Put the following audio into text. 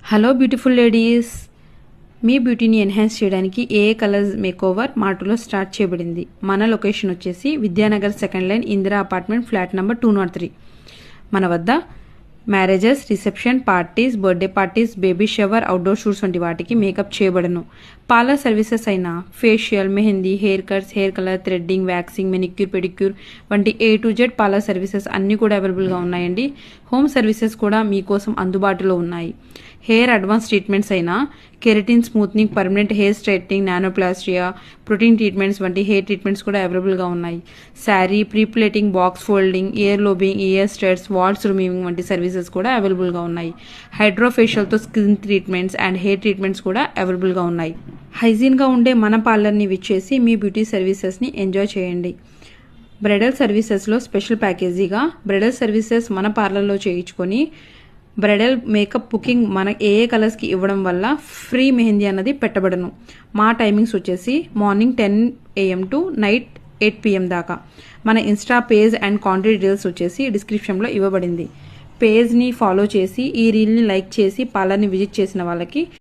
Hello beautiful ladies, మీ బ్యూటీని enhance చేయడానికి ఏ colours makeover మార్టులో start చేయబడింది. మన లొకేషన్ వచ్చేసి Vidyanagar second line Indira apartment flat number 203. మన వద్ద marriages, reception, parties, birthday parties, baby shower, outdoor shoots వంటి వాటికి మేకప్ చేయబడను. పార్లర్ సర్వీసెస్ అయిన facial, mehndi, hair cuts, hair colour, threading, waxing, manicure, pedicure వంటి A to Z parlour services అన్నీ కూడా అవైలబుల్గా ఉన్నాయండి. హోమ్ సర్వీసెస్ కూడా మీకోసం అందుబాటులో ఉన్నాయి. హెయిర్ అడ్వాన్స్ ట్రీట్మెంట్స్ అయిన keratin, smoothing, permanent hair straightening, nanoplastia, protein treatments వంటి హెయిర్ ట్రీట్మెంట్స్ కూడా అవైలబుల్గా ఉన్నాయి. Sari, prepleating, box folding, ear lobing, ear స్ట్రెట్స్, వాల్స్ రిమూవింగ్ వంటి సర్వీసెస్ కూడా అవైలబుల్గా ఉన్నాయి. హైడ్రోఫేషియల్తో skin treatments and hair treatments కూడా అవైలబుల్గా ఉన్నాయి. హైజీన్గా ఉండే మన పార్లర్ని విచ్చేసి మీ బ్యూటీ సర్వీసెస్ని ఎంజాయ్ చేయండి. బ్రైడల్ సర్వీసెస్లో స్పెషల్ ప్యాకేజీగా బ్రైడల్ సర్వీసెస్ మన పార్లర్లో చేయించుకొని బ్రైడల్ మేకప్ బుకింగ్ మన ఏ కలర్స్కి ఇవ్వడం వల్ల ఫ్రీ మెహందీ అన్నది పెట్టబడను. మా టైమింగ్స్ వచ్చేసి morning 10 AM to night 8 PM దాకా. మన Insta page and contact details వచ్చేసి డిస్క్రిప్షన్లో ఇవ్వబడింది. పేజ్ని ఫాలో చేసి ఈ రీల్ని లైక్ చేసి పార్లర్ని విజిట్ చేసిన వాళ్ళకి